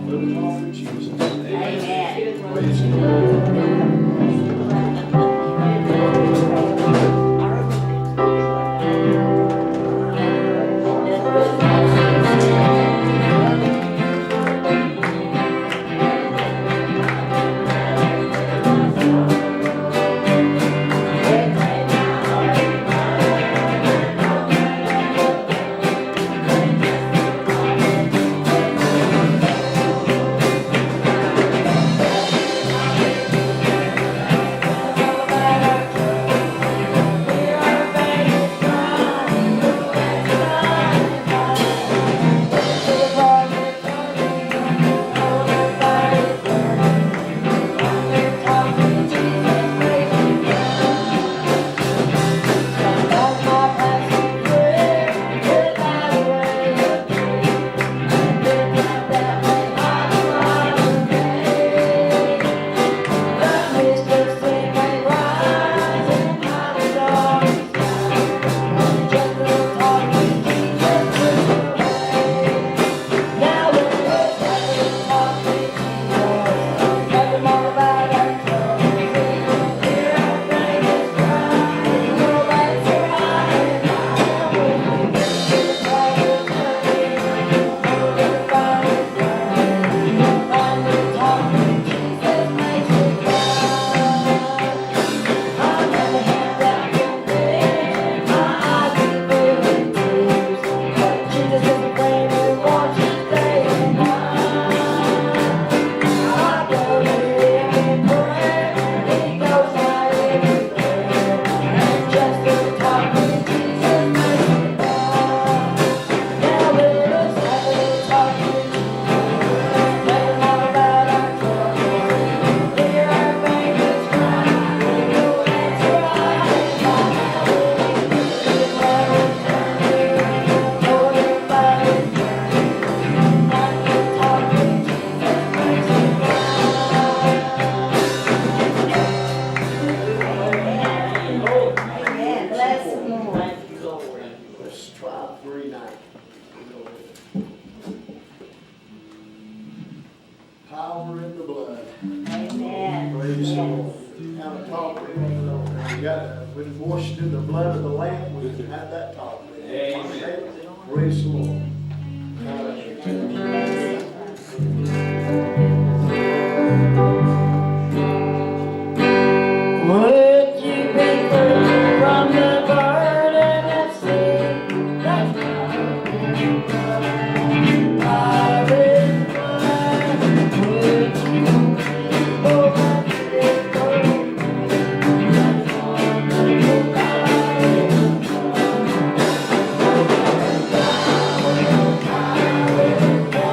Living on for Jesus. Amen. Praise the Lord. Power in the blood. Amen. Praise the Lord. Have a talk with him. We got been washed in the blood of the Lamb. We can have that talk with him. Amen. Praise the Lord. Would you be free from the burden of sin? That's power in the blood. Would you be overtaken? That's wonderful power in the blood. Power in the blood.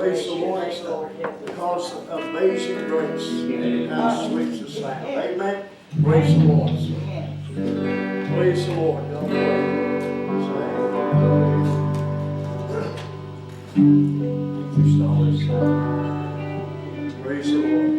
praise the Lord. It's because of amazing grace. How sweet the sound. Amen. Praise the Lord. Praise the Lord. God bless you. Praise the Lord.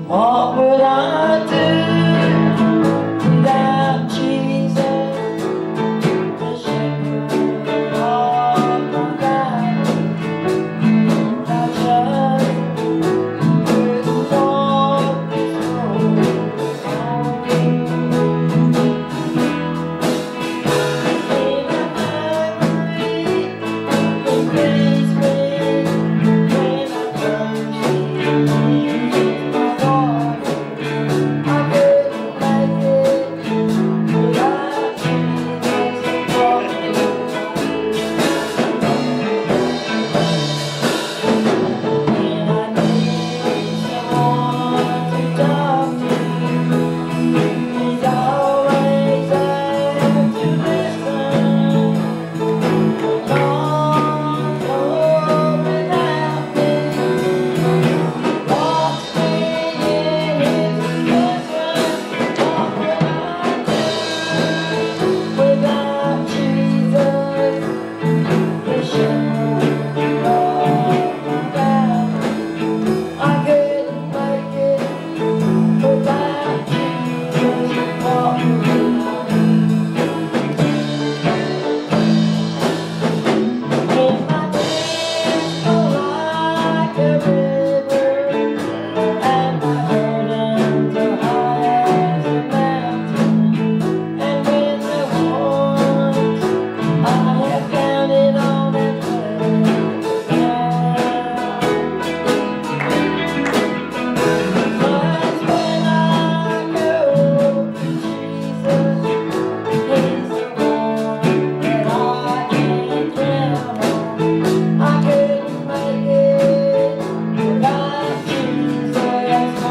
What would I do without Jesus, the shepherd of my life? I just couldn't walk this road alone. In a hurry, in grace when I thirsty. I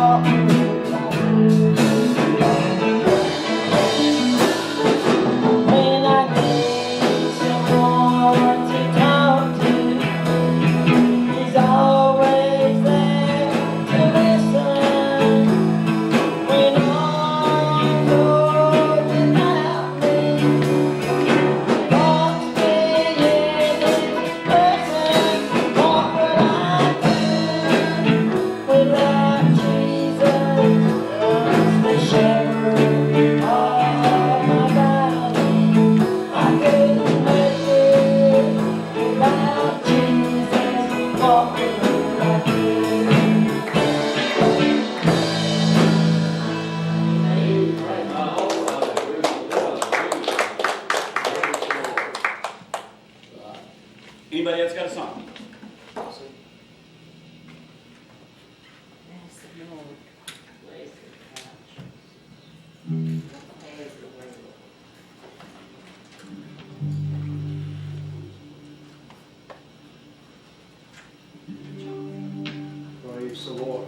what would I do? When I need someone to talk to, he's always there to listen. When all goes without me, walks me in his presence. What would I do without Jesus? The shepherd of my valley. I couldn't make it without Jesus. What would I do? Anybody else got a song? Bless the Lord. Bless the couch. Praise the Lord. Praise the Lord.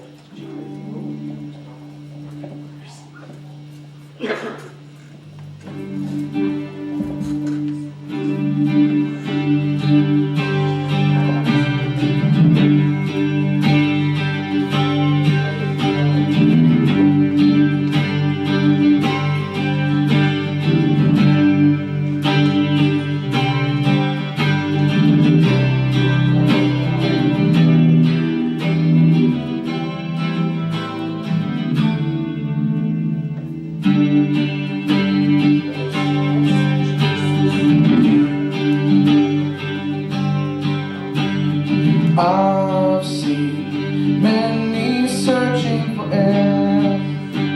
I've seen many searching for answers.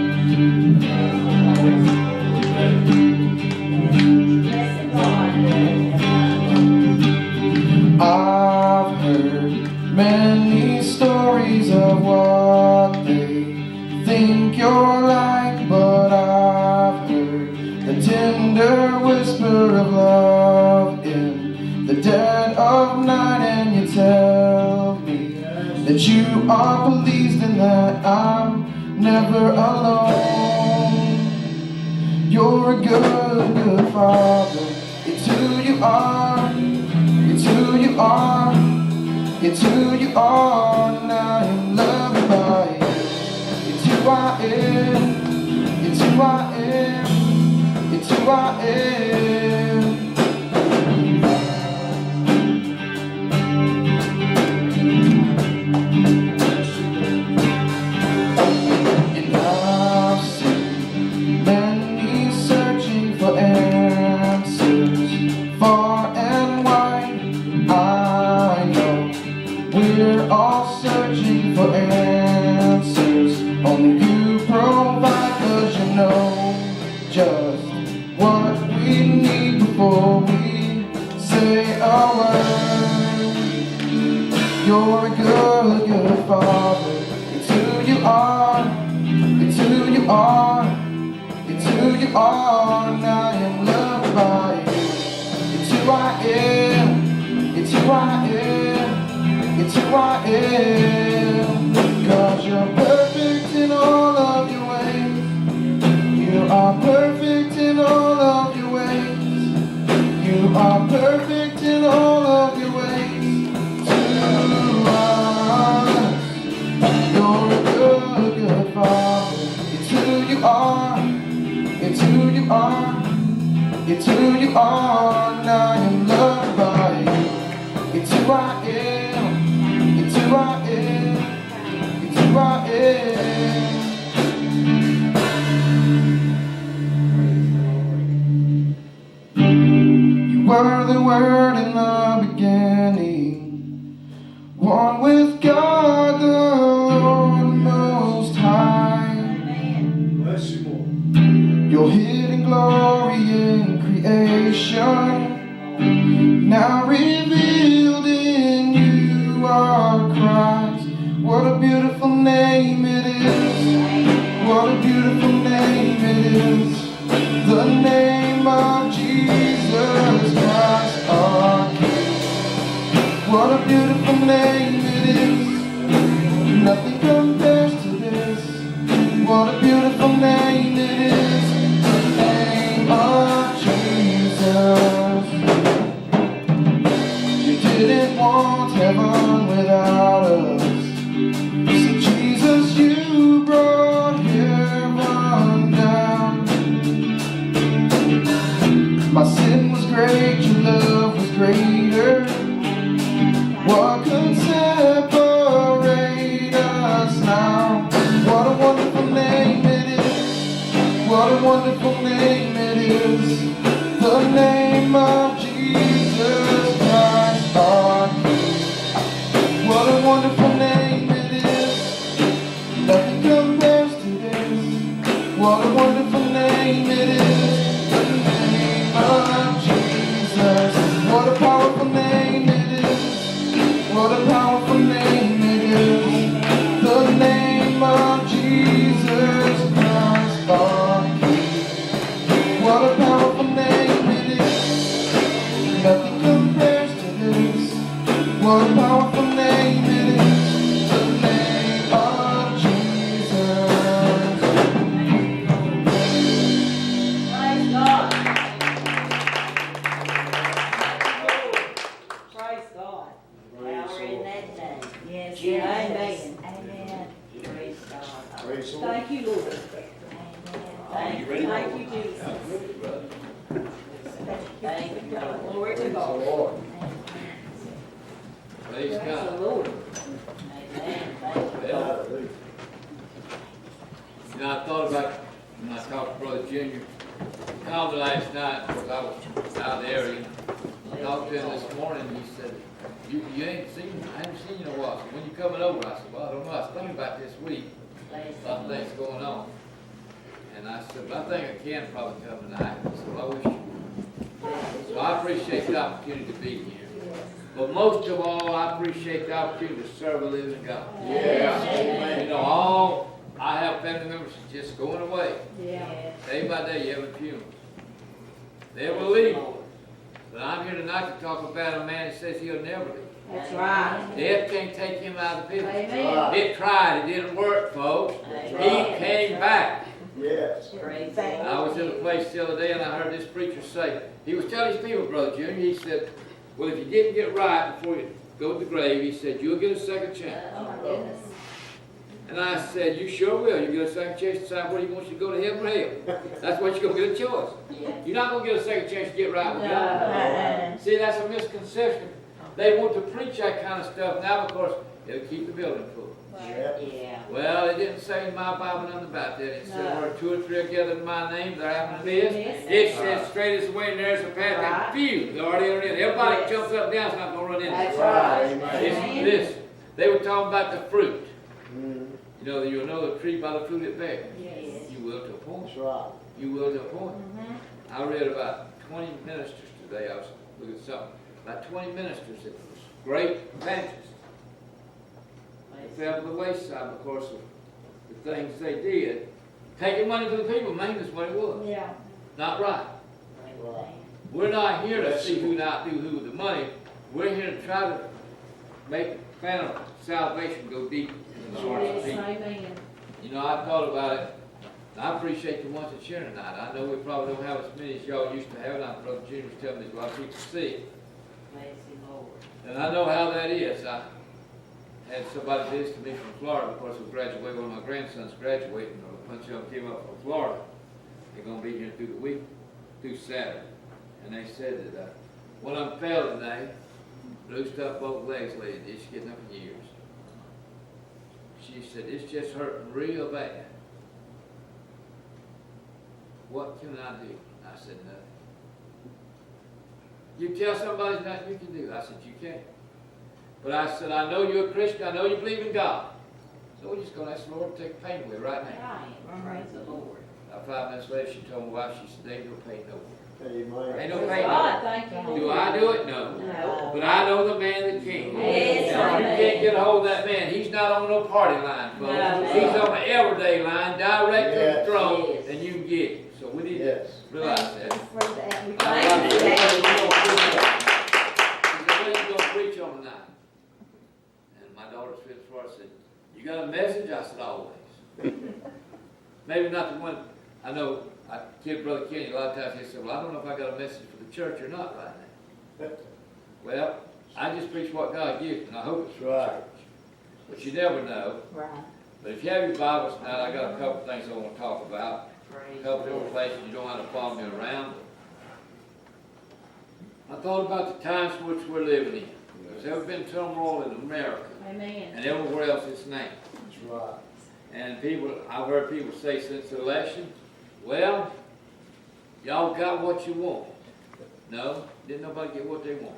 Bless the Lord. I've heard many stories of what they think you're like, but I've heard the tender whisper of love in the dead of night, and you tell me that you are pleased and that I'm never alone. You're a good, good father. It's who you are. It's who you are. It's who you are. And I am loved by you. It's who I am. It's who I am. It's who I am. And I've seen many searching for answers far and wide. I know we're all searching for answers. Only you provide, 'cause you know just what we need before we say a word. You're a good, good father. It's who you are. It's who you are. It's who you are. And I am loved by you. It's who I am. It's who I am. It's who I am. 'Cause you're perfect in all of your ways. You are perfect in all of your ways. You are perfect in all of your ways. To us, you're a good, good father. It's who you are. It's who you are. It's who you are. And I am loved by you. It's who I am. It's who I am. It's who I am. You were the Word in the beginning, one with God the Lord Most High. Bless you, Lord. Your hidden glory in creation, now revealed in you are Christ. What a beautiful name it is. What a beautiful name it is. The name of Jesus Christ our King. What a beautiful name it is. Nothing compares to this. Amen. Amen. Praise God. Praise the Lord. Thank you, Lord. Amen. You ready? Thank you, Jesus. Thank you, God. Glory to Praise the God. Lord. Praise Praise the God. Lord. Amen. Thank you. Well, Hallelujah. you know, I thought about when I talked to Brother Junior. He called me last night because I was out of the area. I talked to him this morning. He said, "You ain't seen me. I haven't seen you in a while. So when you coming over?" I said, "Well, I don't know. I was thinking about this week. Praise A lot of things going on." And I said, "But I think I can probably come tonight." He said, "Well, I wish you would." So I appreciate the opportunity to be here. But most of all, I appreciate the opportunity to serve a living God. Yeah. Amen. You know, I have family members just going away. Yeah. Day by day, you have a funeral. They will leave. But I'm here tonight to talk about a man that says he'll never leave. That's right. Death can't take him out of the business. Amen. It tried. It didn't work, folks. He came back. Yes. Praise the And I was in a place the other day and I heard this preacher say, he was telling his people, Brother Junior, he said, well, if you didn't get right before you go to the grave, he said, you'll get a second chance. Oh, my goodness. And I said, you sure will. You get a second chance to decide whether you want you to go to heaven or hell. That's what you're going to get a choice. Yeah. You're not going to get a second chance to get right with God. No. See, that's a misconception. They want to preach that kind of stuff now because it'll keep the building full. Yeah. Yeah. Well, it didn't say in my Bible nothing about that. It said, No. where two or three are gathered in my name, they're having a miss. Yes. It says, straight is the way and there's a path, Right. and few they already are in. Everybody Yes. jumps up and down is not going to run into That's it. right. Amen. Listen, they were talking about the fruit. Mm, You know, you'll know the tree by the fruit it bears. Yes. You will to a point. That's right. You will to a point. Mm-hmm. I read about 20 ministers today. I was looking at something. About 20 ministers that was great evangelists. They fell to the wayside because of the things they did. Taking money from the people, mainly is what it was. Yeah. Not right. Right. We're not here to see who not do who with the money. We're here to try to make the plan of salvation go deep into the hearts of Yes, people. amen. You know, I thought about it. And I appreciate the ones that's here tonight. I know we probably don't have as many as y'all used to have. And Brother Junior was telling me there's a lot of people sick. Praise the Lord. And I know how that is. I had somebody visit me from Florida. Of course, we graduated. One of my grandsons graduating. A bunch of them came up from Florida. They're going to be here through the week, through Saturday. And they said that one of them fell today, bruised up both legs, lady. She's getting up in years. She said, it's just hurting real bad. What can I do? I said, nothing. You tell somebody there's nothing you can do. I said, you can't. But I said, I know you're a Christian. I know you believe in God. So we're just going to ask the Lord to take the pain away right now. Right. Praise the Lord. About 5 minutes later, she told my wife, she said, there ain't no pain no more. Amen. Ain't no Praise pain no God. more. Thank you, Lord. Do I do it? No. No. But I know the man that can. Yes, Now, you amen. can't get a hold of that man. He's not on no party line, folks. No. He's on the everyday line, direct to the Yes. throne, Yes. and you can get him. So we need Yes. to realize that. For that, we Thank you. He's going to preach on tonight. And my daughter's fifth floor said, you got a message? I said, always. Maybe not the one, I know, I kid Brother Kenny, a lot of times he said, well, I don't know if I got a message for the church or not right now. Well, I just preach what God gives me, and I hope it's for the Right. church. But you never know. Right. But if you have your Bibles tonight, I got a couple of things I want to talk about. A Praise couple the different Lord. places you don't have to follow me around. I thought about the times which we're living in. There's ever been turmoil in America Amen. and everywhere else it's named. That's right. And people, I've heard people say since the election, well, y'all got what you want. No, didn't nobody get what they want.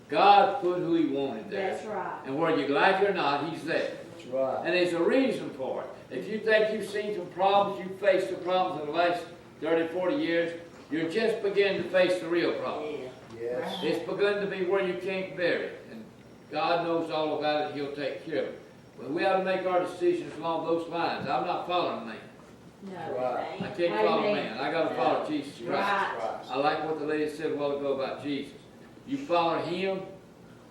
God put who he wanted there. That's right. And whether you like it or not, he's there. That's right. And there's a reason for it. If you think you've seen some problems, you've faced some problems in the last 30, 40 years, you're just beginning to face the real problem. Yeah. Yes. It's begun to be where you can't bear it. And God knows all about it, and he'll take care of it. But we ought to make our decisions along those lines. I'm not following man. No. Right. I can't follow Amen. man. I got to follow Jesus Christ. Right. I like what the lady said a while ago about Jesus. You follow him,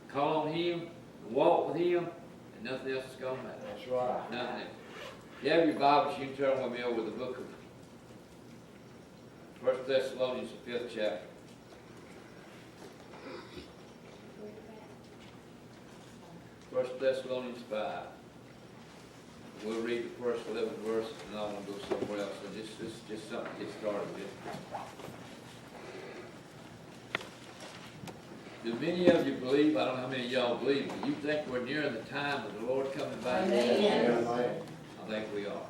call on him, walk with him, and nothing else is going to matter. That's right. Nothing else. If you have your Bibles, you can turn with me over the book of 1 Thessalonians, the 5th chapter. 1 Thessalonians 5. We'll read the first 11 verses, and I want to go somewhere else. So just something to get started with. Do many of you believe, I don't know how many of y'all believe, but you think we're nearing the time of the Lord coming back? Amen. I think we are.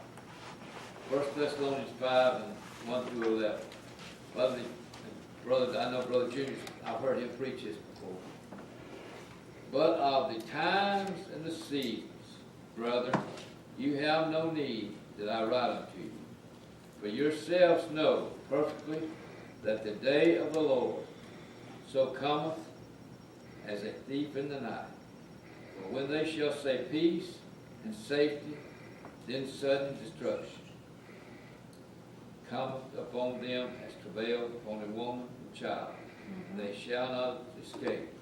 1 Thessalonians 5 and 1 through 11. Brother, I know Brother Junior, I've heard him preach this before. But of the times and the seasons, brother, you have no need that I write unto you. For yourselves know perfectly that the day of the Lord so cometh as a thief in the night. For when they shall say peace and safety, then sudden destruction cometh upon them as travail upon a woman and child, and they shall not escape.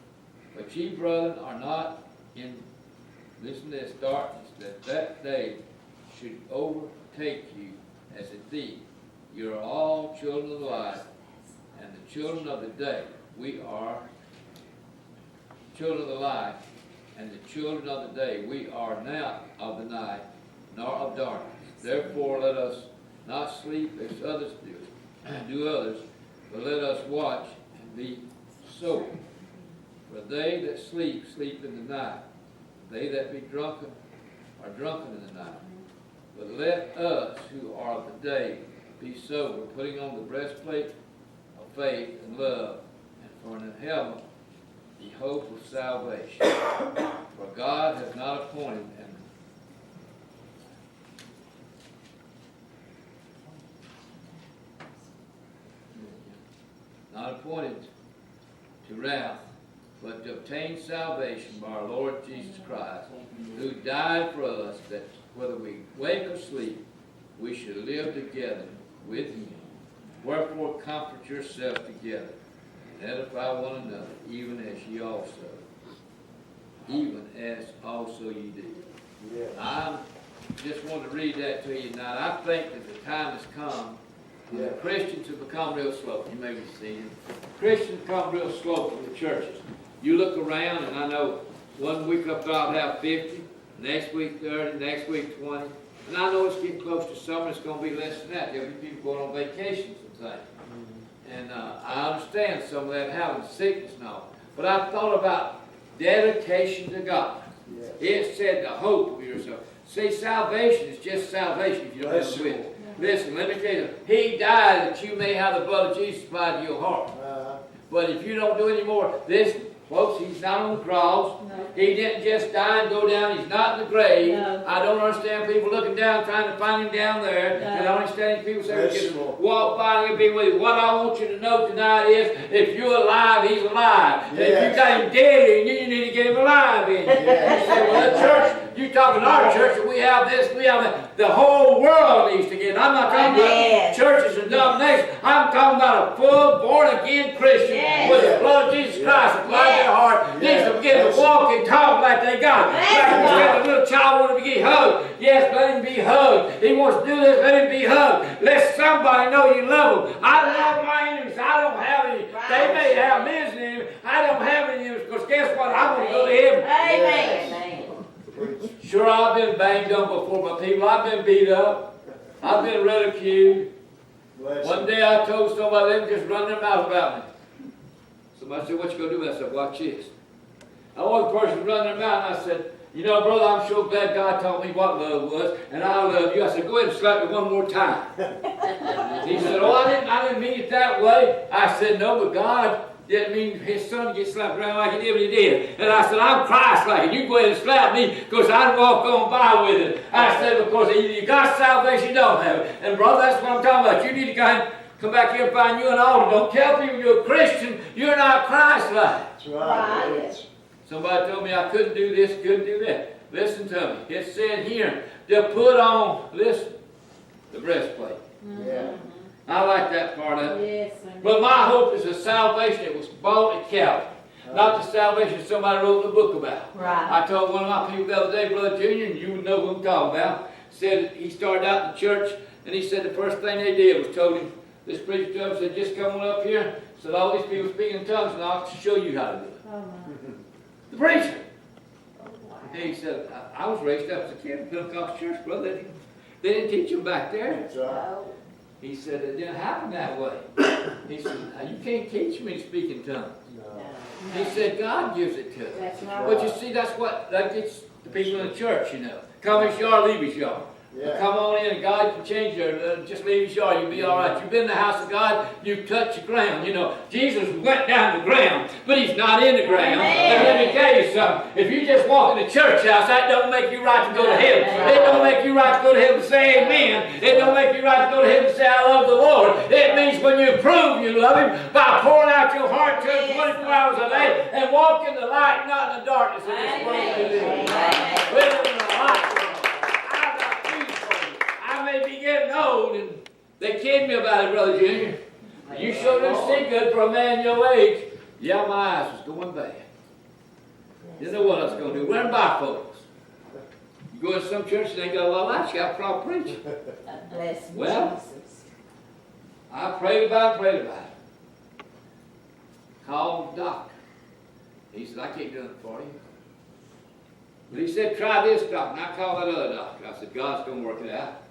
But ye, brethren, are not in, listen to this, darkness, that day should overtake you as a thief. You are all children of the light, and the children of the day. We are children of the light, and the children of the day. We are not of the night, nor of darkness. Therefore let us not sleep as others do others, but let us watch and be sober. For they that sleep, sleep in the night. They that be drunken are drunken in the night. But let us who are of the day be sober, putting on the breastplate of faith and love, and for an helmet the hope of salvation. For God has not appointed to wrath, but to obtain salvation by our Lord Jesus Christ, who died for us, that whether we wake or sleep, we should live together with him. Wherefore comfort yourselves together, and edify one another, even as ye also ye do. Yeah. I just want to read that to you tonight. I think that the time has come when Christians have become real slow. You may be seeing Christians become real slow from the churches. You look around, and I know one week I thought I'd have 50, next week 30, next week 20. And I know it's getting close to summer, it's going to be less than that. There'll be people going on vacations and things. And I understand some of that having sickness and all. But I thought about dedication to God. Yeah. It said the hope of yourself. See, salvation is just salvation if you don't have a witness. Listen, let me tell you, he died that you may have the blood of Jesus applied to your heart. But if you don't do any more, this, folks, he's not on the cross. No. He didn't just die and go down. He's not in the grave. No. I don't understand people looking down trying to find him down there. No. And I don't understand people saying, Yes, just Lord. walk by and he'll be with you. What I want you to know tonight is, if you're alive, he's alive. And if you got him dead in you, you need to get him alive in you. Yes. You say, well, the church, you talking our church, and we have this, we have that. The whole world needs to get it. I'm not talking Yes. about churches and denominations. I'm talking about a full, born-again Christian Yes. with the blood of Jesus Christ applied to their heart. Needs to begin to walk and talk like they got it. Yes. Like you said, the little child wanted to get hugged. Yes, let him be hugged. He wants to do this, let him be hugged. Let somebody know you love them. I love my enemies. I don't have any. They may have me as an enemy. I don't have any enemies, because guess what? I'm going to go to heaven. Amen. Sure, I've been banged on before by people. I've been beat up. I've been ridiculed. One day I told somebody, they just run their mouth about me. Somebody said, what you going to do? I said, watch this. I want the person to run their mouth, and I said, you know, brother, I'm sure glad God taught me what love was, and I love you. I said, go ahead and slap me one more time. He said, oh, I didn't mean it that way. I said, no, but God didn't mean his son to get slapped around like he did when he did. And I said, I'm Christ-like, and you go ahead and slap me, because I'd walk on by with it. I said, because either you got salvation, you don't have it. And brother, that's what I'm talking about. You need to go ahead and come back here and find you an altar. Don't tell people you're a Christian, you're not Christ-like. That's right. Right. Somebody told me I couldn't do this, couldn't do that. Listen to me. It said here to put on, listen, the breastplate. Yeah. I like that part of it. Yes, amen. But my hope is a salvation that was bought at Calvary. Not the salvation somebody wrote the book about. Right. I told one of my people the other day, Brother Junior, and you know who I'm talking about, said he started out in the church, and he said the first thing they did was told him, this preacher to him said, just come on up here. Said, all these people speaking in tongues, and I'll show you how to do it. Oh, my. The preacher. He said, I was raised up as a kid in Pentecostal church, brother. They didn't teach you back there. That's right. No. He said, it didn't happen that way. He said, you can't teach me to speak in tongues. No. He said, God gives it to us. That's right. But you see, that gets the people in the church, you know. Come as you are, leave as you are. Yeah. Come on in and God can change you. Just leave as you are, you'll be all right. You've been in the house of God, you've touched the ground. You know, Jesus went down the ground, but he's not in the ground. And let me tell you something. If you just walk in the church house, that don't make you right to go to heaven. It don't make you right to go to heaven and say amen. It don't make you right to go to heaven and say I love the Lord. It means when you prove you love him by pouring out your heart to him 24 hours a day and walk in the light, not in the darkness of this world we live in. We live in the light world. I may be getting old, and they kid me about it, Brother Junior. You sure do see good for a man your age. Yeah, my eyes was going bad. You know what I was going to do? Wearing bifocals. You go to some church and they got a lot of lights, you got a problem preaching. Bless me, Well, Jesus. I prayed about it. Called the doctor. He said, I can't do it for you. But he said, try this doctor. And I called that other doctor. I said, God's going to work it out.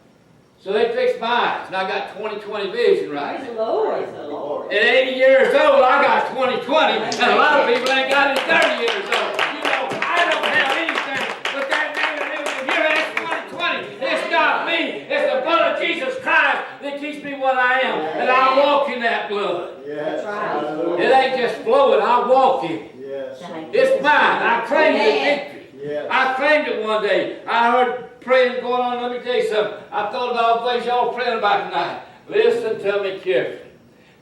So they fixed my eyes, and I got 20/20 vision right Praise the now. Lord. Praise the Lord. At 80 years old, I got 20/20, and a lot of people ain't got it at 30 years old. You know, I don't have anything, but that man that lives in here has 20/20. It's not me. It's the blood of Jesus Christ that keeps me what I am, and I walk in that blood. Yes. That's right. Hallelujah. It ain't just flowing, I walk in it. Yes. It's mine. I claim the victory. Yes. I claimed it one day. I heard praying going on. Let me tell you something. I thought about all the things y'all praying about tonight. Listen to me carefully.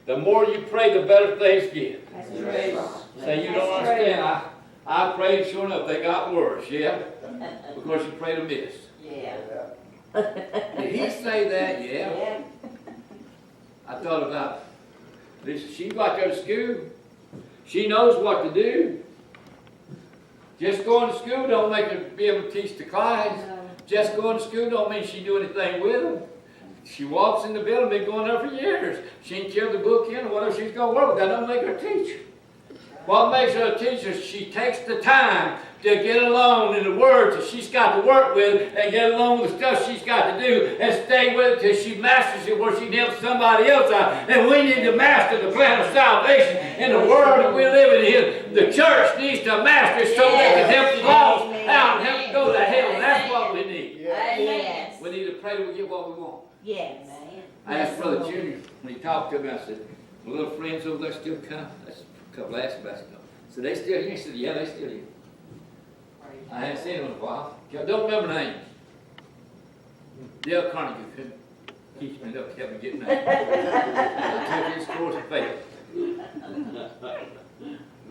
The more you pray, the better things get. That's Yes. true. Say you don't understand. I prayed, sure enough, they got worse. Yeah, because you prayed amiss. Yeah. Did he say that? Yeah. Yeah. I thought about this. She's like go to school. She knows what to do. Just going to school don't make her be able to teach the class. Just going to school don't mean she do anything with them. She walks in the building, been going there for years. She ain't killed the book in or whatever she's going to work with. That don't make her a teacher. What makes her a teacher is she takes the time to get along in the words that she's got to work with and get along with the stuff she's got to do and stay with it till she masters it where she can help somebody else out. And we need to master the plan of salvation in the world that we're living in. The church needs to master it so they can help the lost out and help them go to hell. That's what we need. Yes. We need to pray that we get what we want. Yes. I asked Brother Junior, when he talked to me, I said, my little friends over there still come? That's a couple of asked about. So they still here? He said, yeah, they still here. I hadn't seen them in a while. I don't remember names. Dale Carnegie couldn't teach me enough to help me get names. I took his course and failed.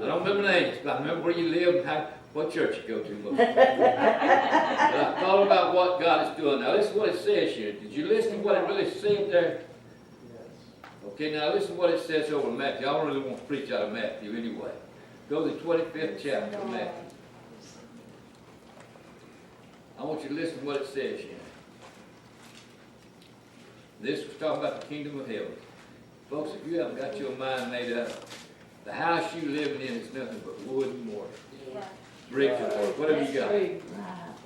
I don't remember names, but I remember where you live and what church you go to most. But I thought about what God is doing. Now listen to what it says here. Did you listen to what it really said there? Okay, now listen to what it says over in Matthew. I don't really want to preach out of Matthew anyway. Go to the 25th chapter of Matthew. I want you to listen to what it says here. This was talking about the kingdom of heaven. Folks, if you haven't got your mind made up, the house you living in is nothing but wood and mortar. Bricks and mortar, whatever you got.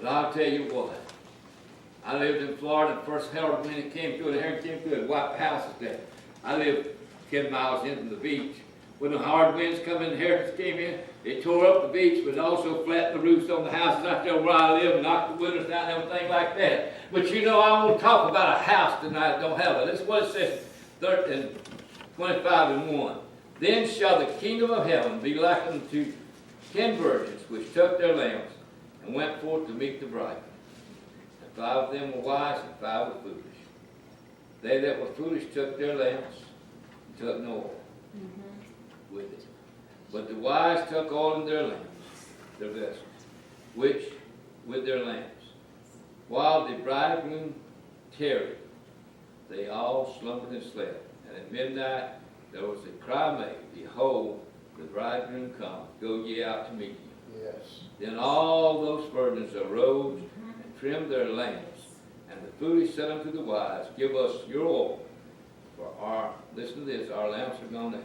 But I'll tell you what. I lived in Florida, and the first hard wind that came through, the air came through, and wiped houses there. I lived 10 miles in from the beach. When the hard winds come in, the hurricanes came in, they tore up the beach, but it also flattened the roofs on the houses out there where I live and knocked the windows down and everything like that. But you know, I want to talk about a house tonight that don't have it. This is what it says, 25 and 1. Then shall the kingdom of heaven be likened unto 10 virgins which took their lamps and went forth to meet the bridegroom. And 5 of them were wise and 5 were foolish. They that were foolish took their lamps and took no oil with it. But the wise took oil in their lamps, their vessels, which with their lamps. While the bridegroom tarried, they all slumbered and slept. And at midnight there was a cry made, Behold, the bridegroom cometh, go ye out to meet him. Yes. Then all those virgins arose and trimmed their lamps. And the foolish said unto the wise, Give us your oil, for listen to this, our lamps are gone out.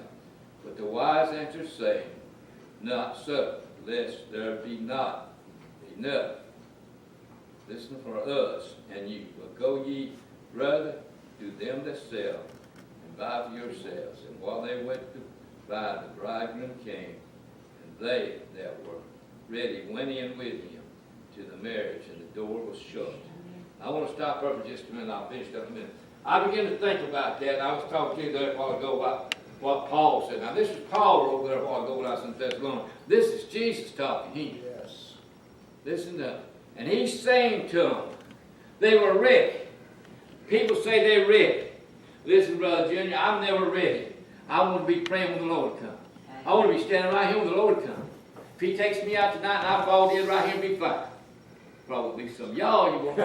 But the wise answered, saying, Not so, lest there be not enough. Listen for us and you. But go ye rather to them that sell, and buy for yourselves. And while they went to buy, the bridegroom came, and they that were ready went in with him to the marriage, and the door was shut. I want to stop there for just a minute. I'll finish up in a minute. I began to think about that, and I was talking to you there a while ago about what Paul said. Now, this is Paul over there a while ago when I was in Thessalonica. This is Jesus talking here. Yes. Listen to him. And he's saying to them, they were ready. People say they're ready. Listen, Brother Junior, I'm never ready. I want to be praying when the Lord comes. I want to be standing right here when the Lord comes. If he takes me out tonight and I fall dead right here and be fine. Probably some of y'all, you won't be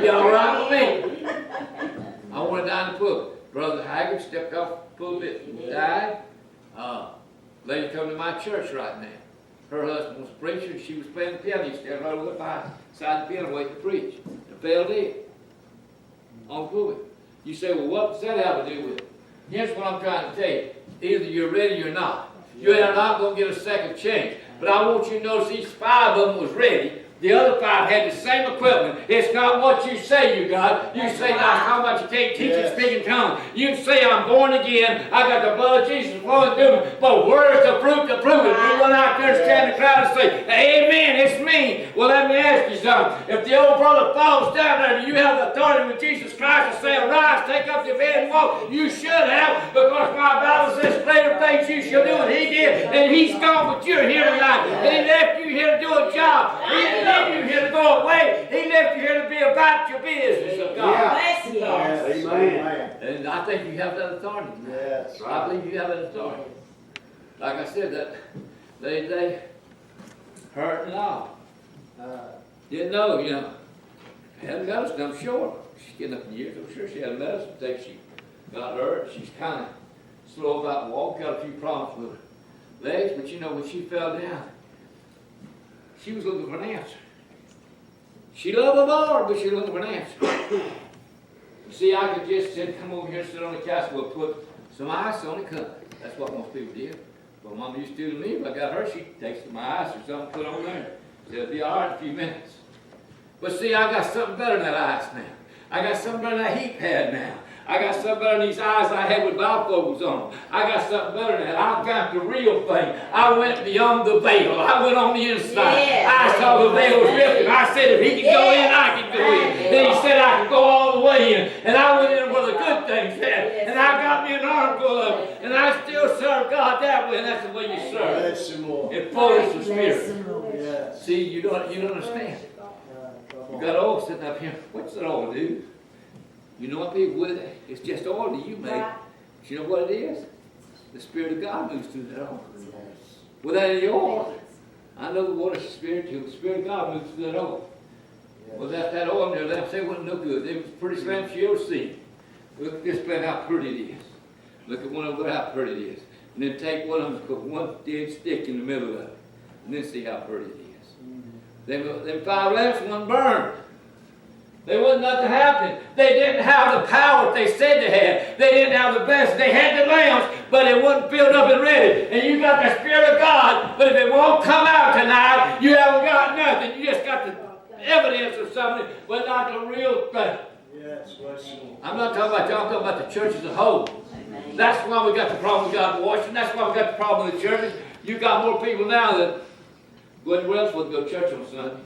all right with me. I want to die in the pulpit. Brother Haggard stepped off the pulpit and died. Lady come to my church right now. Her husband was a preacher and she was playing the piano. He stood right over by side the piano waiting to preach. And fell dead on the pulpit. You say, well, what does that have to do with it? Here's what I'm trying to tell you. Either you're ready or not. You are not going to get a second chance. But I want you to notice these 5 of them was ready. The other 5 had the same equipment. It's not what you say you got. You say not how much you can't teach and speak in tongues. You say I'm born again. I got the blood of Jesus flowing through me. But where's the fruit to prove it? You run out there and stand in the crowd and say, amen, it's me. Well, let me ask you something. If the old brother falls down there, do you have the authority with Jesus Christ to say, arise, take up your bed and walk? You should have, because my Bible says greater things you shall do than he did. And he's gone, but you're here tonight. And he left you here to do a job. He didn't leave you here to go away. He left you here to be about your business of God. Bless you. Yes. Amen. And I think you have that authority. Yes. I believe you have that authority. Like I said, that they hurt and all. Didn't know, you know. Hadn't medicine, I'm sure. She's getting up in years. I'm sure she had medicine to take. She got hurt. She's kind of slow about walking. Got a few problems with her legs. But you know, when she fell down, she was looking for an answer. She loved the Lord, but she was looking for an answer. You see, I could just say, come over here and sit on the couch. We'll put some ice on the cup. That's what most people did. Well, Mama used to do to me. If I got her, she'd take some ice or something, put on there. Said it'll be all right in a few minutes. But see, I got something better than that ice now. I got something better than that heat pad now. I got something better than these eyes I had with bifocals on them. I got something better than that. I've got the real thing. I went beyond the veil. I went on the inside. Yes. I saw the veil was lifted. I said if he could go in, I could go in. Then he said I could go all the way in. And I went in where the good things at. And I got me an armful of them. And I still serve God that way. And that's the way you serve. Bless him, Lord. In fullness of Bless spirit. him, Lord. Yes. See, you don't understand. You got oil sitting up here. What's that oil do? You know what people with it? It's just oil that you make. Right. But you know what it is? The Spirit of God moves through that oil. Without any oil, I know the water's spiritual. The Spirit of God moves through that oil. Without that oil in there, they wasn't no good. It was pretty slim as you'll see. Look at this plant, how pretty it is. Look at one over there, how pretty it is. And then take one of them, put one dead stick in the middle of it. And then see how pretty it is. Them 5 lamps wasn't burned. There wasn't nothing happening. They didn't have the power they said they had. They didn't have the best. They had the lamps, but it wasn't filled up and ready. And you got the Spirit of God, but if it won't come out tonight, you haven't got nothing. You just got the evidence of something, but not the real thing. Yes, bless you, Lord. I'm not talking about y'all, I'm talking about the church as a whole. That's why we got the problem we got in Washington. That's why we got the problem with the churches. You got more people now that go anywhere else would go to church on Sunday.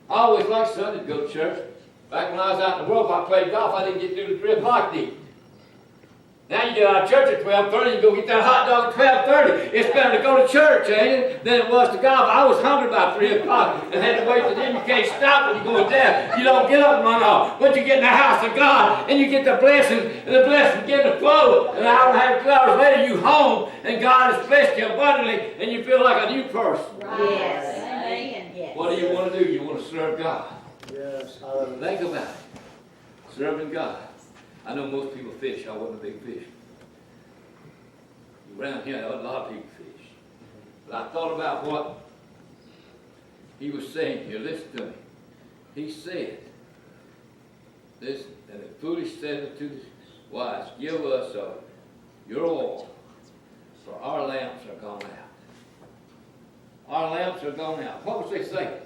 I always liked Sunday to go to church. Back when I was out in the world, if I played golf, I didn't get through to 3 o'clock to eat. Now you get out of church at 12:30, you go get that hot dog at 12:30. It's better to go to church, ain't it, than it was to golf. I was hungry by 3 o'clock and had to wait till then. You can't stop when you're going down. You don't get up and run off. But you get in the house of God and you get the blessing, and the blessing begin to flow. An hour and a half, 2 hours later, you home, and God has blessed you abundantly, and you feel like a new person. Yes. Amen. Yes. What do you want to do? You want to serve God. Yes, hallelujah. Think about it. Serving God. I know most people fish. I wasn't a big fish. Around here, a lot of people fish. But I thought about what he was saying here. Listen to me. He said, listen, and the foolish said to the wise, give us your oil, for our lamps are gone out. our lamps are gone out. What was they saying?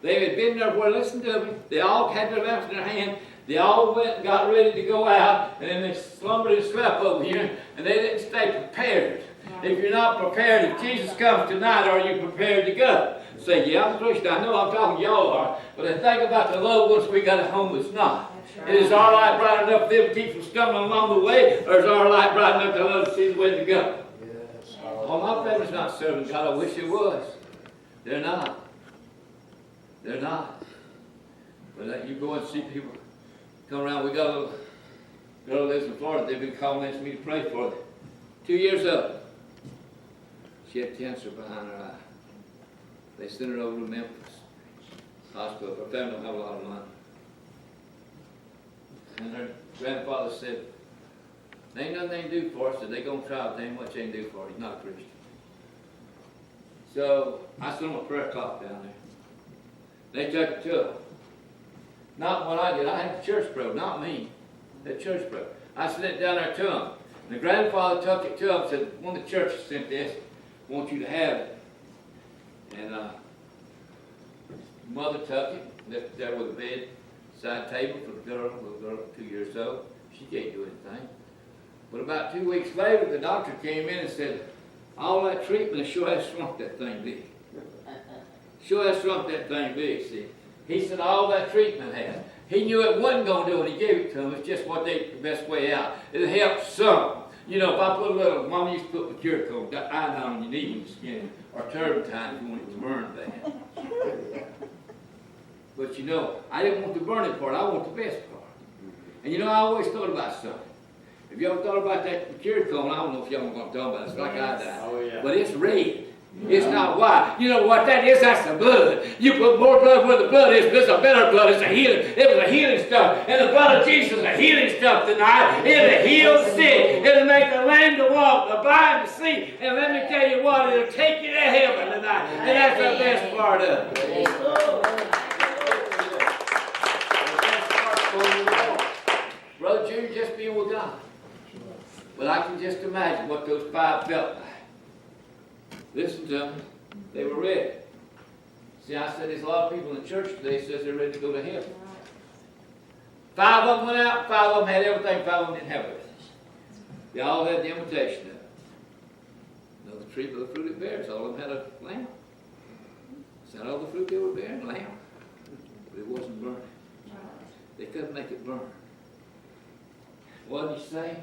They had been there where, listen to me, they all had their lamps in their hand. They all went and got ready to go out, and then they slumbered and slept over here, and they didn't stay prepared. If you're not prepared, if Jesus comes tonight, are you prepared to go? Say, yeah, I'm a Christian. I know I'm talking to y'all are, but I think about the loved ones we got at home that's not. Right. Is our light bright enough for them to keep from stumbling along the way, or is our light bright enough to let them see the way to go? Yes. Oh, my family's not serving God. I wish it was. They're not. They're not. But you go and see people come around. We got a little girl lives in Florida. They've been calling me to pray for her. 2 years up. She had cancer behind her eye. They sent her over to Memphis hospital. Her family don't have a lot of money. And her grandfather said, there ain't nothing they can do for us. So they're going to try, but there ain't much they can do for her. He's not a Christian. So I sent them a prayer cloth down there. They took it to her. Not what I did. I had the church pro, not me. The church pro. I sent it down there to them. And the grandfather took it to him and said, one of the churches sent this. I want you to have it. And mother took it, left it there with a bed, side table for the little girl 2 years old. She can't do anything. But about 2 weeks later, the doctor came in and said, all that treatment sure has shrunk that thing big. Sure has shrunk that thing big, see. He said all that treatment had. He knew it wasn't going to do it. He gave it to him. It's just what the best way out. It helps some. You know, if I put a little, Mama used to put mercurochrome, got iodine on your knee when you skin, or turpentine if you want it to burn bad. But you know, I didn't want the burning part. I want the best part. And you know, I always thought about something. Have you ever thought about that mercurochrome? I don't know if y'all know what I'm talking about. It's like iodine. Oh, yeah. But it's red. It's not white. You know what that is? That's the blood. You put more blood where the blood is, but it's a better blood. It's a healing. It was a healing stuff. And the blood of Jesus is a healing stuff tonight. It'll heal the sick. It'll make the lame to walk, the blind to see. And let me tell you what, it'll take you to heaven tonight. And that's the best part of it. The best part. Brother Junior, just being with God. But I can just imagine what those five felt like. Listen to them. They were ready. See, I said there's a lot of people in the church today says they're ready to go to heaven. 5 of them went out. 5 of them had everything. 5 of them didn't have everything. They all had the invitation of it. No, the tree for the fruit it bears. All of them had a lamb. Is that all the fruit they were bearing? Lamb. But it wasn't burning. They couldn't make it burn. What did he say?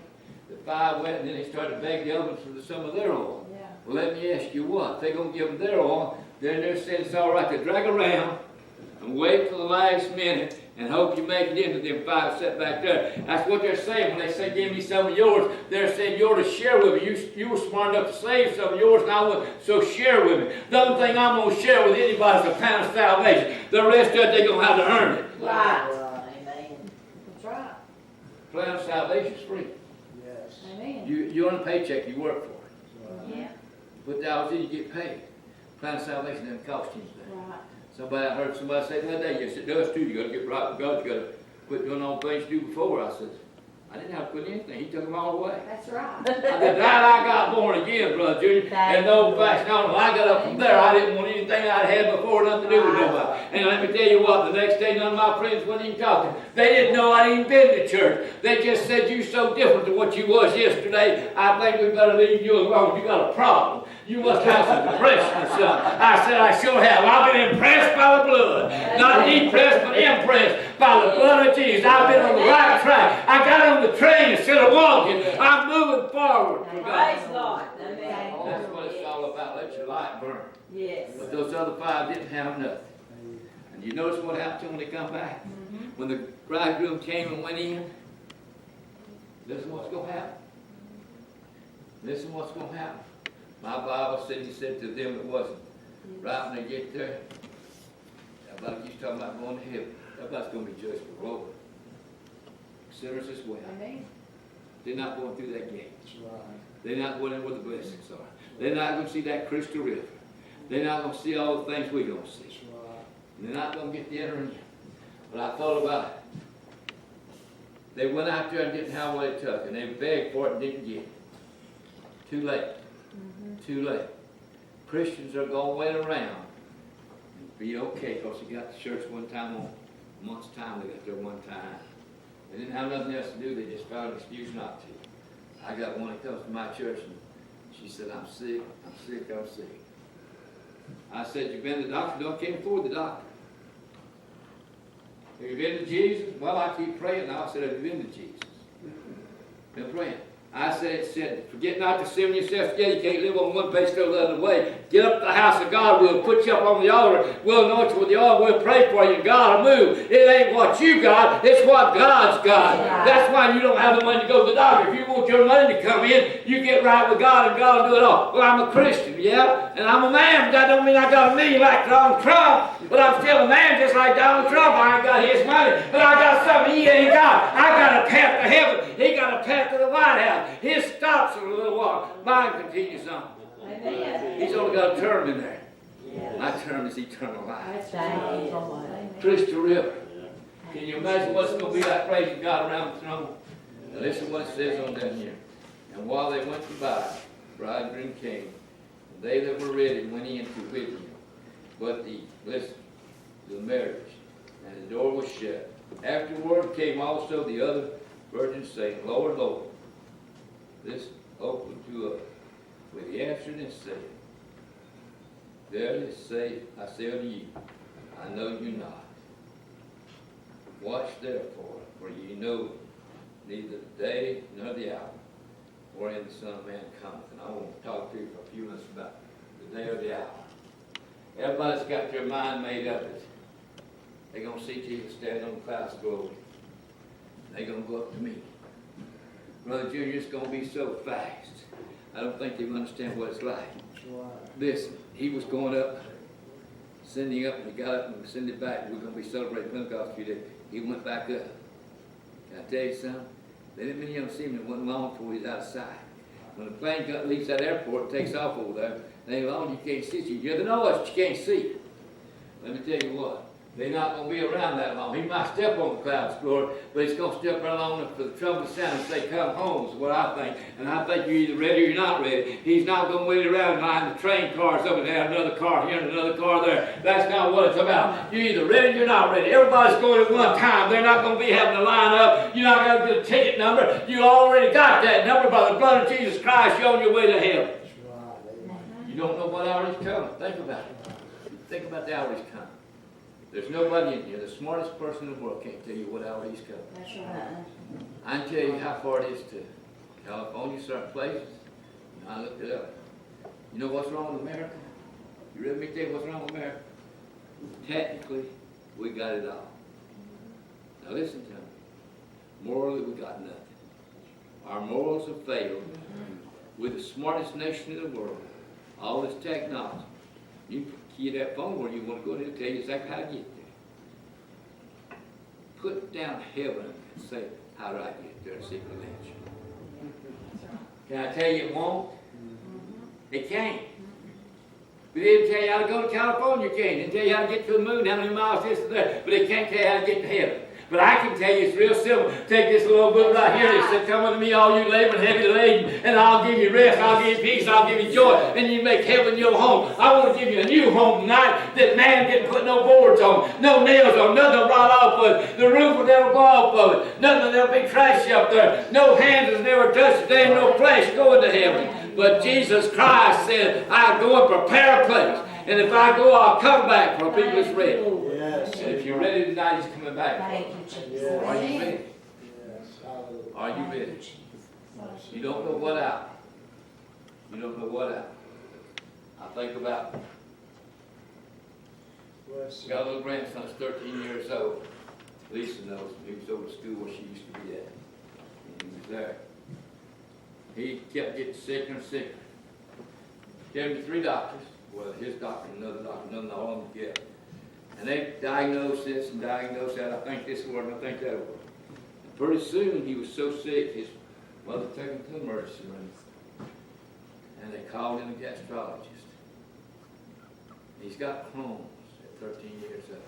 The 5 went and then they started to beg the others for some of their oil. Well, let me ask you what. If they're going to give them their oil, then they're saying it's all right to drag around and wait till the last minute and hope you make it into them 5 set back there. That's what they're saying when they say, give me some of yours. They're saying you're to share with me. You were smart enough to save some of yours, and I would, so share with me. The only thing I'm going to share with anybody is a pound of salvation. The rest of it, they're going to have to earn it. Right. Amen. That's right. Plan of salvation is free. Yes. Amen. You earn a paycheck, you work for it. Yeah. Put the hours in, you get paid. Plan of salvation doesn't cost you anything. Right. I heard somebody say the other day, yes, it does too. You got to get right with God. You got to quit doing all the things you do before. I said, I didn't have to quit anything. He took them all away. That's right. The night I got born again, Brother Junior, and the old-fashioned when I got up from there, I didn't want anything I'd had before, nothing to do with nobody. And let me tell you what, the next day, none of my friends wasn't even talking. They didn't know I'd even been to church. They just said, you're so different to what you was yesterday. I think we better leave you alone. You got a problem. You must have some depression or something. I said, I sure have. I've been impressed by the blood. Not depressed, but impressed by the blood of Jesus. I've been on the right track. I got on the train instead of walking. I'm moving forward for God. Praise God. That's what it's all about. Let your light burn. Yes. But those other 5 didn't have nothing. And you notice what happened to them when they come back? When the bridegroom came and went in, listen what's going to happen. Listen what's going to happen. My Bible said, he said to them it wasn't. Right when they get there, everybody keeps talking about going to heaven. Everybody's going to be judged for glory. Sinners as well. Amen. They're not going through that gate. That's right. They're not going in where the blessings are. They're not going to see that crystal river. They're not going to see all the things we're going to see. That's right. And they're not going to get the entering in. But I thought about it. They went out there and didn't have what it took, and they begged for it and didn't get it. Too late. Too late. Christians are going to wait around and be okay because they got to church one time on a month's time. They got there one time. They didn't have nothing else to do. They just found an excuse not to. I got one that comes to my church and she said, I'm sick, I'm sick, I'm sick. I said, you been to the doctor? No, I can't afford the doctor. Have you been to Jesus? Well, I keep praying now. I said, have you been to Jesus? Been praying. I said, forget not to sin yourself together. You can't live on one place, go the other way. Get up to the house of God. We'll put you up on the altar. We'll anoint you with the oil. We'll pray for you, and God will move. It ain't what you got. It's what God's got. Yeah. That's why you don't have the money to go to the doctor. If you want your money to come in, you get right with God, and God will do it all. Well, I'm a Christian, yeah? And I'm a man, but that don't mean I got a million like Donald Trump. But I'm still a man just like Donald Trump. I ain't got his money, but I got something he ain't got. I got a path to heaven. He got a path to the White House. His stops for a little while. Mine continues on. Amen. He's only got a term in there. Yes. My term is eternal life. That's Crystal River. Can you imagine what's going to be like praising God around the throne? Now listen to what it says on down here. And while they went to buy, the bridegroom came, and they that were ready went in to with him. But the marriage, and the door was shut. Afterward came also the other virgins, saying, Lord, Lord, this opened to us. But he answered and said, verily I say unto you, I know you not. Watch therefore, for ye know neither the day nor the hour wherein the Son of Man cometh. And I want to talk to you for a few minutes about the day or the hour. Everybody's got their mind made up. They're going to see Jesus standing on the clouds of glory. They're going to go up to me. Brother Junior, it's going to be so fast. I don't think they understand what it's like. Listen, he was going up, sending up, and he got up and sending back. We're going to be celebrating Pentecost a few days. He went back up. Can I tell you something? They didn't mean you don't see him. It wasn't long before he was out of sight. When the plane leaves that airport, it takes off over there, and ain't long you can't see. You're the noise, but you can't see. Let me tell you what. They're not going to be around that long. He might step on the clouds, Lord, but he's going to step right long enough for the trumpet to sound and say, come home, is what I think. And I think you're either ready or you're not ready. He's not going to wait around behind the train cars over there, another car here and another car there. That's not what it's about. You're either ready or you're not ready. Everybody's going at one time. They're not going to be having to line up. You're not going to get a ticket number. You already got that number by the blood of Jesus Christ. You're on your way to heaven. You don't know what hour he's coming. Think about it. Think about the hour he's coming. There's nobody in here. The smartest person in the world can't tell you what hour he's coming. That's right. I can tell you how far it is to California, certain places. And I looked it up. You know what's wrong with America? You ready me to tell you what's wrong with America? Technically, we got it all. Now listen to me. Morally, we got nothing. Our morals have failed. We're the smartest nation in the world. All this technology. You can key that phone where you want to go and it'll tell you exactly how to get there. Put down heaven and say, how do I get there? Secret answer. Can I tell you it won't? It can't. But they didn't tell you how to go to California, you can't. They didn't tell you how to get to the moon, how many miles this and that. But they can't tell you how to get to heaven. But I can tell you it's real simple. Take this little book right here. It said, come unto me, all you labor and heavy laden, and I'll give you rest, I'll give you peace, I'll give you joy, and you make heaven your home. I want to give you a new home tonight that man didn't put no boards on, no nails on, nothing will rot off of it. The roof will never go off of it. Nothing, there'll be trash up there. No hands has never touched it. There ain't no flesh going to heaven. But Jesus Christ said, I go and prepare a place. And if I go, I'll come back for people that's ready. Yes. And if you're ready tonight, he's coming back. Thank you, Jesus. Are you ready? Yes. Hallelujah. Are you ready? You don't know what out. You don't know what out. I think about, got a little grandson that's 13 years old. Lisa knows him. He was over to school where she used to be at. And he was there. He kept getting sicker and sicker. Gave him to 3 doctors. Well, his doctor and another doctor, none all of them together. And they diagnosed this and diagnosed that. I think this word and I think that word. And pretty soon he was so sick, his mother took him to the emergency room. And they called in a gastrologist. He's got Crohn's at 13 years old.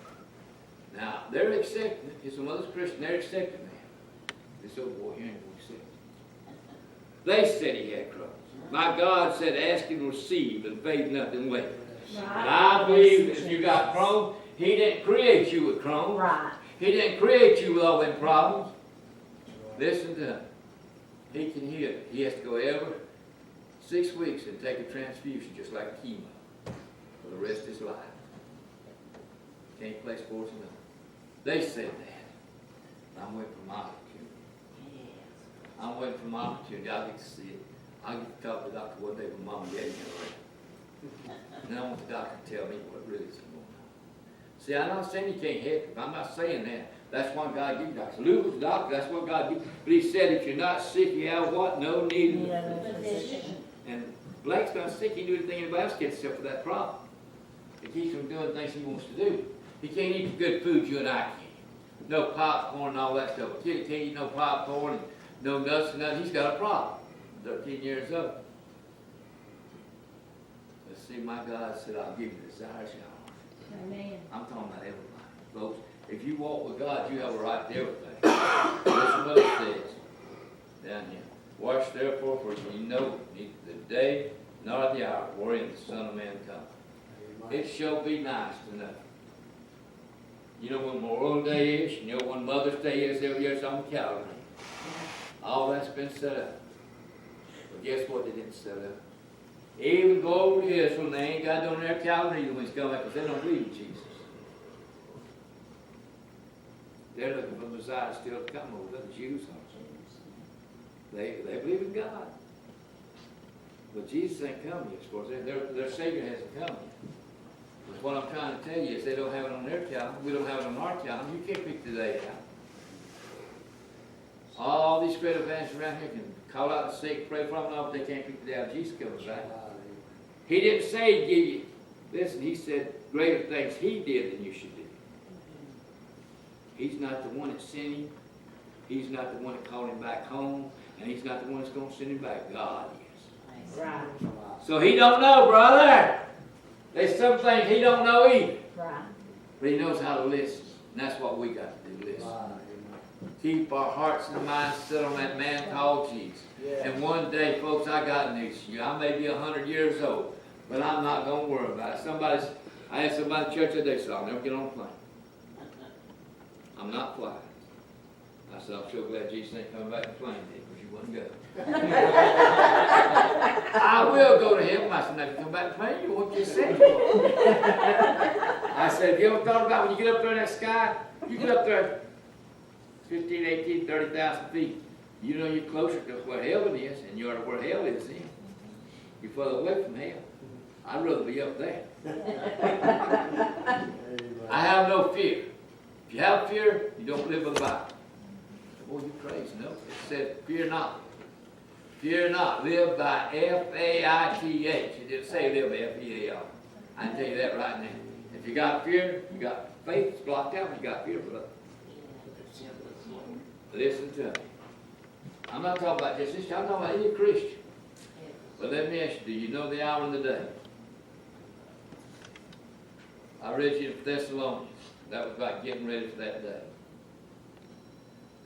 Now, they're accepting it. His mother's Christian. They're accepting him. This old boy here ain't going to accept it. They said he had Crohn's. My God said, ask and receive, and faith nothing less. And I believe if you got Crohn's, He didn't create you with Crohn's. Right. He didn't create you with all them problems. Listen to him. He can heal it. He has to go every 6 weeks and take a transfusion just like chemo for the rest of his life. Can't play sports enough. They said that. I'm waiting for my opportunity. I'm waiting for my opportunity. I get to see it. I get to talk to the doctor one day when Mom and Daddy get around. And I want the doctor to tell me what really is going on. See, I'm not saying he can't help you. I'm not saying that. That's why God gives you doctors. Luke was a doctor. That's what God gives. But he said, if you're not sick, you have what? No need of a physician. And Blake's not sick. He can do anything anybody else can except for that problem. It keeps him doing things he wants to do. He can't eat the good food you and I can. No popcorn and all that stuff. A kid can't eat no popcorn and no nuts and nothing. He's got a problem. 13 years old. But see, my God said, I'll give you the desires of your heart. Amen. I'm talking about everybody. Folks, if you walk with God, you have a right to everything. Listen what it says down here. Watch therefore, for you know neither the day nor the hour wherein the Son of Man cometh. It shall be nice to know. You know when Memorial Day is, you know when Mother's Day is every year, it's on the calendar. All that's been set up. But guess what they didn't set up? Even go over to Israel, and they ain't got it on their calendar either when he's coming back, because they don't believe in Jesus. They're looking for Messiah still to come over. The Jews are. They believe in God. But Jesus ain't come yet, of course. Their Savior hasn't come yet. But what I'm trying to tell you is they don't have it on their calendar. We don't have it on our calendar. You can't pick the day out. All these great evangelists around here can call out the sick, pray for them, but they can't pick the day out Jesus comes back. He didn't say he'd give you. Listen, he said greater things he did than you should do. He's not the one that sent him. He's not the one that called him back home. And he's not the one that's going to send him back. God is. Right. So he don't know, brother. There's some things he don't know either. Right. But he knows how to listen. And that's what we got to do, listen. Keep our hearts and minds set on that man called Jesus. And one day, folks, I got news to you. I may be 100 years old, but I'm not going to worry about it. I had somebody in church that day said, I'll never get on a plane. I'm not flying. I said, I'm so glad Jesus ain't coming back and plane then, because you wouldn't go. I will go to heaven. I said, now if you come back and plane, you won't get saved. I said, have you ever thought about when you get up there in that sky, you get up there 15, 18, 30,000 feet. You know you're closer to where heaven is, and you're where hell is then. You're further away from hell. I'd rather be up there. I have no fear. If you have fear, you don't live by the Bible. Boy, you're crazy. No, it said, fear not. Fear not. Live by F-A-I-T-H. It didn't say live by F-E-A-R. I can tell you that right now. If you got fear, you got faith. It's blocked out when you got fear, brother. Listen to me. I'm not talking about just this. I'm talking about any Christian. But let me ask you, do you know the hour and the day? I read you in Thessalonians. That was about getting ready for that day.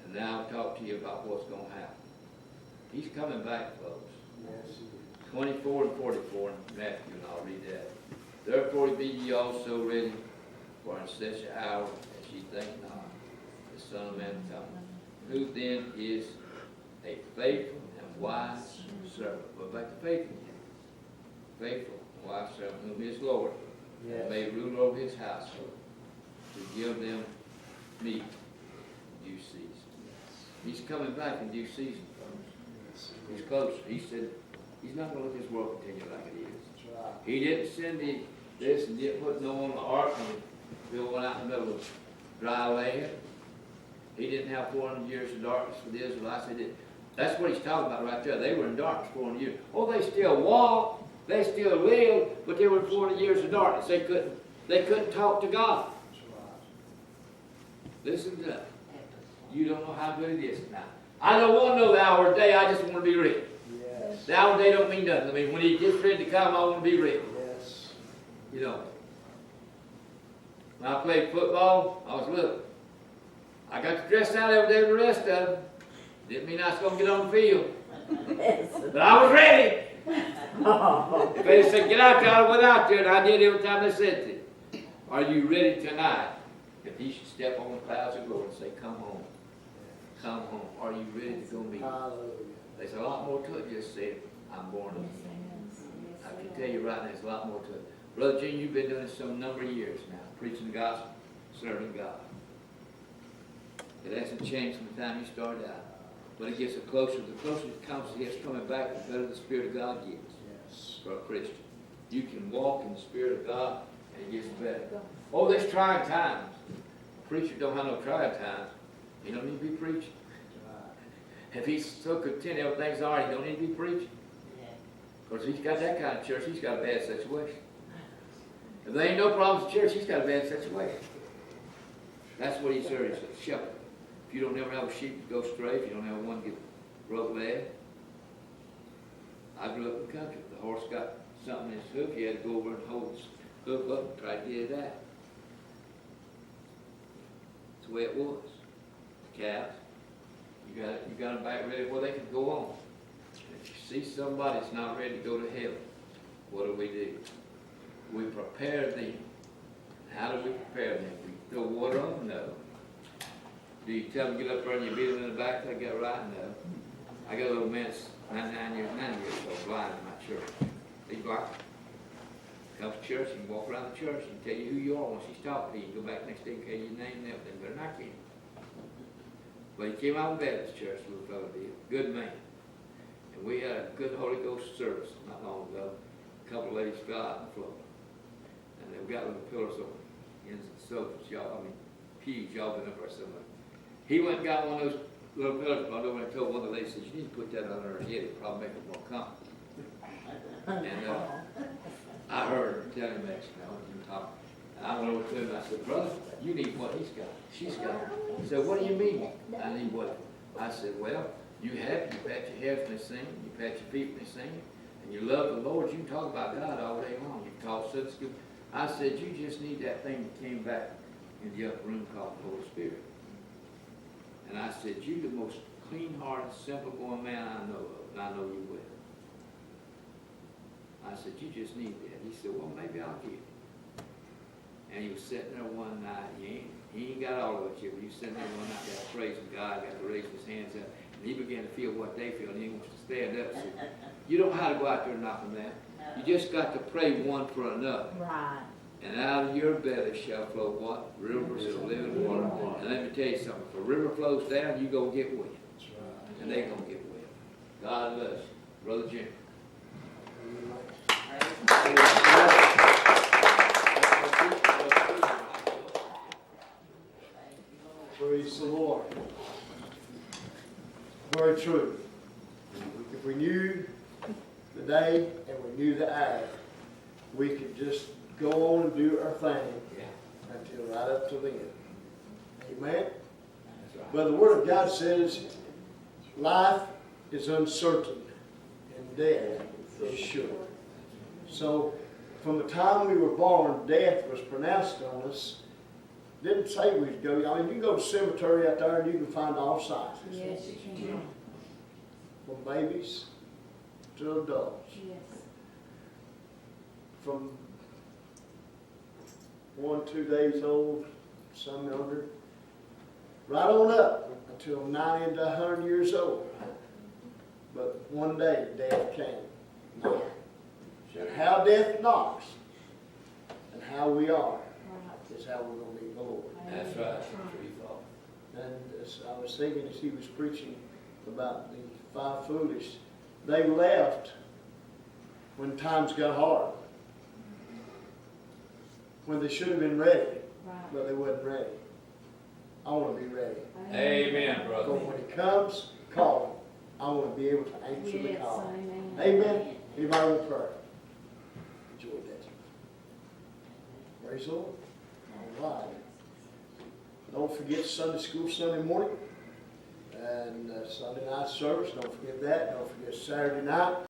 And now I'll talk to you about what's going to happen. He's coming back, folks. 24 and 44 in Matthew, and I'll read that. Therefore be ye also ready, for in such an hour as ye think not, the Son of Man cometh. Who then is a faithful and wise servant? But back to faith again. Faithful and wise servant, whom his Lord may rule over his household, to give them meat in due season. He's coming back in due season, folks. He's closer. He said he's not going to let this world continue like it is. He didn't send this and didn't put no on the ark and build one out in the middle of dry land. He didn't have 400 years of darkness for the Israelites. That's what he's talking about right there. They were in darkness 400 years. Oh, they still walked, they still lived, but they were 400 years of darkness. They couldn't talk to God. Listen to that. You don't know how good it is now. I don't want to know the hour or day. I just want to be ready. Yes. The hour or day don't mean nothing. I mean, when he gets ready to come, I want to be ready. Yes. You know. When I played football, I was little. I got to dress out every day with the rest of them. Didn't mean I was going to get on the field. But I was ready. If they said, get out there, I went out there, and I did every time they said to you. Are you ready tonight? If he should step on the clouds of glory and say, come home. Come home. Are you ready to go meet him? Hallelujah. There's a lot more to it just saying, I'm born again. I can tell you right now, there's a lot more to it. Brother Gene, you've been doing this some number of years now, preaching the gospel, serving God. It hasn't changed from the time you started out. But it gets the closer it comes, it gets coming back, the better the Spirit of God gets. Yes. For a Christian. You can walk in the Spirit of God, and it gets better. Oh, there's trying times. A preacher don't have no trying times. He don't need to be preaching. If he's so content everything's all right, he don't need to be preaching. Because he's got that kind of church, he's got a bad situation. If there ain't no problems in church, he's got a bad situation. That's what he serves, a shepherd. If you don't ever have a sheep that goes stray, if you don't have one get broke leg. I grew up in the country. The horse got something in his hoof, he had to go over and hold his hoof up and try to get it out. That's the way it was. The calves. You got them back ready where they can go on. And if you see somebody that's not ready to go to heaven, what do? We prepare them. How do we prepare them? We throw water on them? No. Do you tell them to get up there and you beat them in the back till they get right? No. I got a little man, 9 years old, blind in my church. He's blind. Comes to church, he can walk around the church and tell you who you are once he's talking to you. Go back next day and tell you your name and everything. Better not get him. But he came out of Baptist church, little fellow did. Good man. And we had a good Holy Ghost service not long ago. A couple of ladies fell out on the floor. And they've got little pillars on the ends of the sofas, pews, y'all been up there somewhere. He went and got one of those little pillars, but I know when I told one of the ladies, you need to put that on her head, it'll probably make it more comfortable. And I heard her tell him that, you talk. And I went over to him and I said, brother, you need what he's got. She's got it. He said, what do you mean? I need what? I said, well, you happy, you pat your hair when they sing, you pat your feet when they sing, and you love the Lord, you can talk about God all day long. You can talk Sunday school. I said, you just need that thing that came back in the upper room called the Holy Spirit. And I said, you're the most clean-hearted, simple-going man I know of, and I know you will. I said, you just need that. He said, well, maybe I'll get it. And he was sitting there one night, he ain't got all of it yet, but he was sitting there one night, got to praising God, got to raise his hands up, and he began to feel what they feel, and he wants to stand up. So you don't have to go out there and knock them down. You just got to pray one for another. Right. And out of your belly shall flow what? Rivers of living water. And let me tell you something. If a river flows down, you going to get wet. And they going to get wet. God loves you. Brother Jim. Praise the Lord. Very true. If we knew the day and we knew the hour, we could just go on and do our thing until right up to the end. Amen? That's right. But the Word of God says life is uncertain and death is sure. So from the time we were born, death was pronounced on us. Didn't say we'd go. I mean, you can go to the cemetery out there and you can find all sizes. Yes, you can. From babies to adults. Yes. From 1, 2 days old, some younger, right on up until 90 to 100 years old. But one day, death came. And how death knocks and how we are is how we're going to meet the Lord. That's right. And as I was thinking as he was preaching about the 5 foolish, they left when times got hard. When they should have been ready, but they wasn't ready. I want to be ready. Amen, So brother. when he comes, call him. I want to be able to answer the Yes, call. amen. Amen. Anybody with prayer? Enjoy that. Praise the Lord. All right. Don't forget Sunday school Sunday morning and Sunday night service. Don't forget that. Don't forget Saturday night.